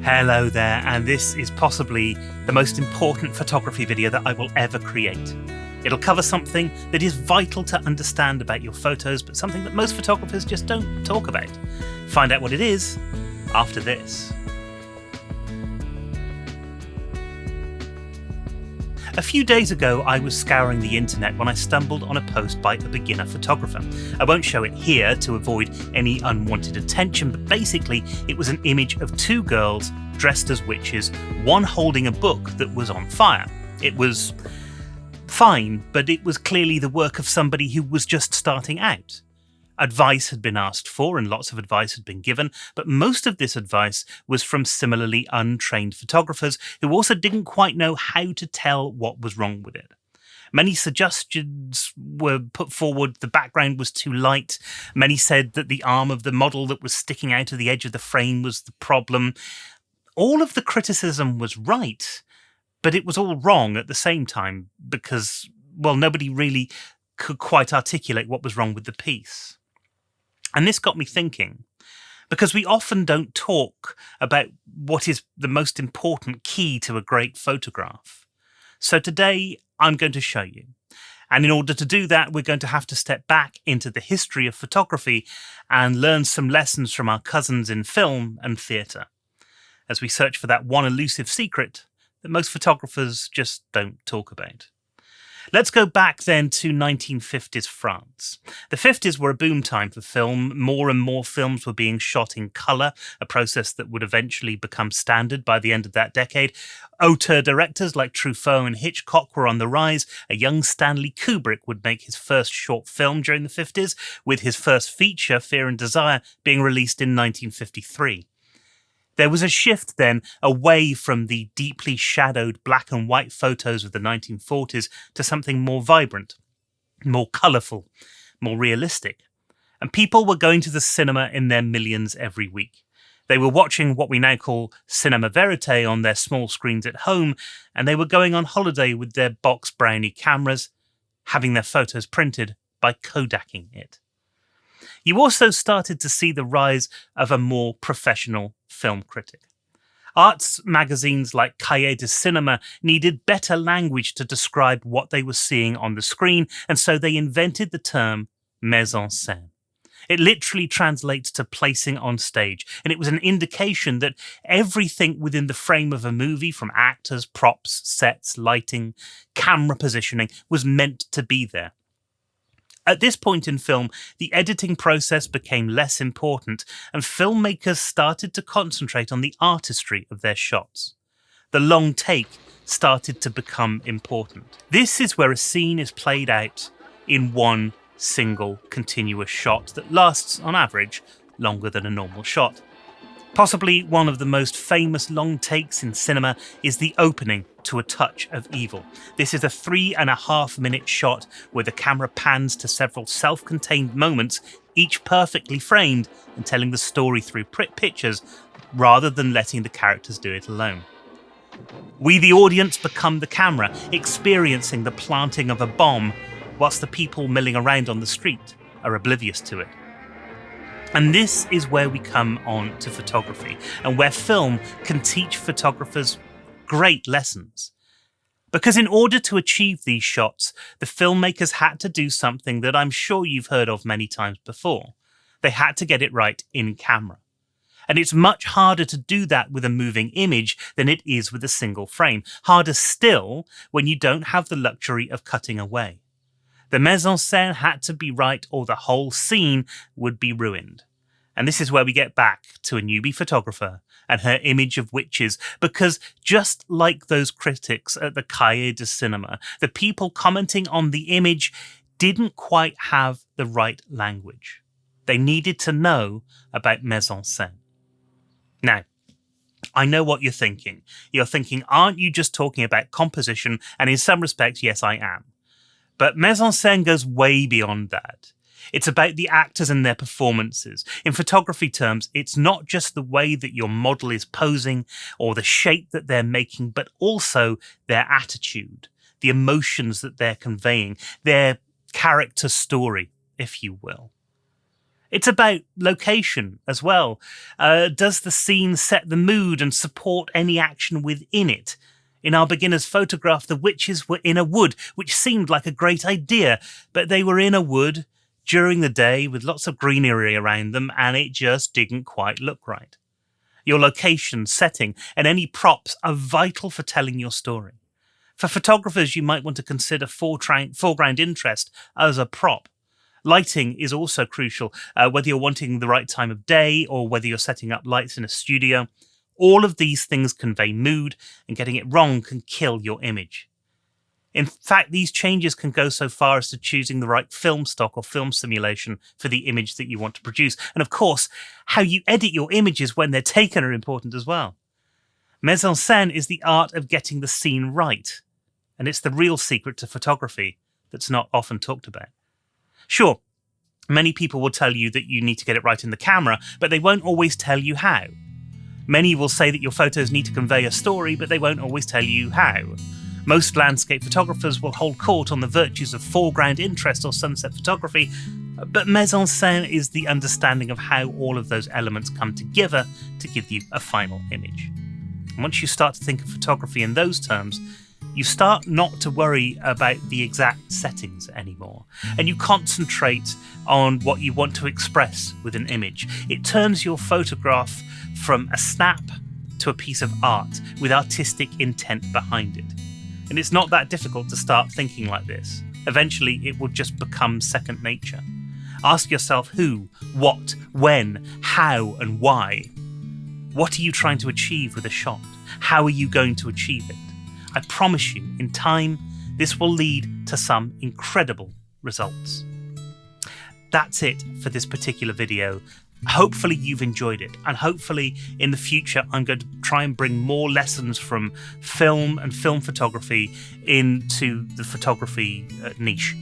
Hello there, and this is possibly the most important photography video that I will ever create. It'll cover something that is vital to understand about your photos, but something that most photographers just don't talk about. Find out what it is after this. A few days ago, I was scouring the internet when I stumbled on a post by a beginner photographer. I won't show it here to avoid any unwanted attention, but basically it was an image of two girls dressed as witches, one holding a book that was on fire. It was fine, but it was clearly the work of somebody who was just starting out. Advice had been asked for and lots of advice had been given, but most of this advice was from similarly untrained photographers who also didn't quite know how to tell what was wrong with it. Many suggestions were put forward. The background was too light. Many said that the arm of the model that was sticking out of the edge of the frame was the problem. All of the criticism was right, but it was all wrong at the same time because, well, nobody really could quite articulate what was wrong with the piece. And this got me thinking, because we often don't talk about what is the most important key to a great photograph. So today I'm going to show you. And in order to do that, we're going to have to step back into the history of photography and learn some lessons from our cousins in film and theatre, as we search for that one elusive secret that most photographers just don't talk about. Let's go back then to 1950s France. The 50s were a boom time for film. More and more films were being shot in colour, a process that would eventually become standard by the end of that decade. Auteur directors like Truffaut and Hitchcock were on the rise. A young Stanley Kubrick would make his first short film during the 50s, with his first feature, Fear and Desire, being released in 1953. There was a shift then away from the deeply shadowed black and white photos of the 1940s to something more vibrant, more colourful, more realistic. And people were going to the cinema in their millions every week. They were watching what we now call cinema verite on their small screens at home, and they were going on holiday with their box brownie cameras, having their photos printed by Kodaking it. You also started to see the rise of a more professional film critic. Arts magazines like Cahiers de Cinema needed better language to describe what they were seeing on the screen, and so they invented the term Mise-en-scène. It literally translates to placing on stage, and it was an indication that everything within the frame of a movie, from actors, props, sets, lighting, camera positioning, was meant to be there. At this point in film, the editing process became less important, and filmmakers started to concentrate on the artistry of their shots. The long take started to become important. This is where a scene is played out in one single continuous shot that lasts, on average, longer than a normal shot. Possibly one of the most famous long takes in cinema is the opening to A Touch of Evil. This is a 3.5-minute shot where the camera pans to several self-contained moments, each perfectly framed and telling the story through pictures rather than letting the characters do it alone. We, the audience, become the camera, experiencing the planting of a bomb, whilst the people milling around on the street are oblivious to it. And this is where we come on to photography, and where film can teach photographers great lessons. Because in order to achieve these shots, the filmmakers had to do something that I'm sure you've heard of many times before. They had to get it right in camera. And it's much harder to do that with a moving image than it is with a single frame. Harder still when you don't have the luxury of cutting away. The mise-en-scène had to be right or the whole scene would be ruined. And this is where we get back to a newbie photographer and her image of witches, because just like those critics at the Cahiers de Cinema, the people commenting on the image didn't quite have the right language. They needed to know about mise-en-scène. Now, I know what you're thinking. You're thinking, aren't you just talking about composition? And in some respects, yes, I am. But mise-en-scène goes way beyond that. It's about the actors and their performances. In photography terms, it's not just the way that your model is posing or the shape that they're making, but also their attitude, the emotions that they're conveying, their character story, if you will. It's about location as well. Does the scene set the mood and support any action within it? In our beginner's photograph, the witches were in a wood, which seemed like a great idea, but they were in a wood during the day with lots of greenery around them, and it just didn't quite look right. Your location, setting, and any props are vital for telling your story. For photographers, you might want to consider foreground interest as a prop. Lighting is also crucial, whether you're wanting the right time of day or whether you're setting up lights in a studio. All of these things convey mood, and getting it wrong can kill your image. In fact, these changes can go so far as to choosing the right film stock or film simulation for the image that you want to produce. And of course, how you edit your images when they're taken are important as well. Mise-en-scène is the art of getting the scene right, and it's the real secret to photography that's not often talked about. Sure, many people will tell you that you need to get it right in the camera, but they won't always tell you how. Many will say that your photos need to convey a story, but they won't always tell you how. Most landscape photographers will hold court on the virtues of foreground interest or sunset photography, but mise-en-scène is the understanding of how all of those elements come together to give you a final image. And once you start to think of photography in those terms, you start not to worry about the exact settings anymore, and you concentrate on what you want to express with an image. It turns your photograph from a snap to a piece of art with artistic intent behind it. And it's not that difficult to start thinking like this. Eventually, it will just become second nature. Ask yourself who, what, when, how, and why. What are you trying to achieve with a shot? How are you going to achieve it? I promise you, in time, this will lead to some incredible results. That's it for this particular video. Hopefully you've enjoyed it, and hopefully in the future I'm going to try and bring more lessons from film and film photography into the photography niche.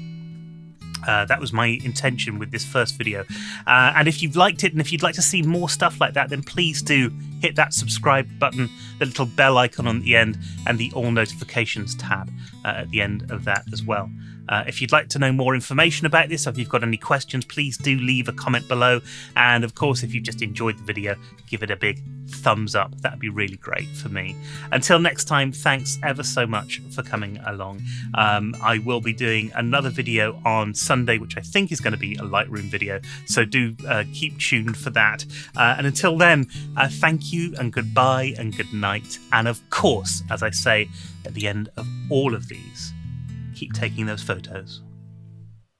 That was my intention with this first video. And if you've liked it, and if you'd like to see more stuff like that, then please do hit that subscribe button, the little bell icon on the end, and the all notifications tab at the end of that as well. If you'd like to know more information about this, or if you've got any questions, please do leave a comment below. And of course, if you've just enjoyed the video, give it a big thumbs up. That'd be really great for me. Until next time, thanks ever so much for coming along. I will be doing another video on Sunday, which I think is going to be a Lightroom video. So do keep tuned for that. And until then, thank you and goodbye and good night. And of course, as I say at the end of all of these, keep taking those photos.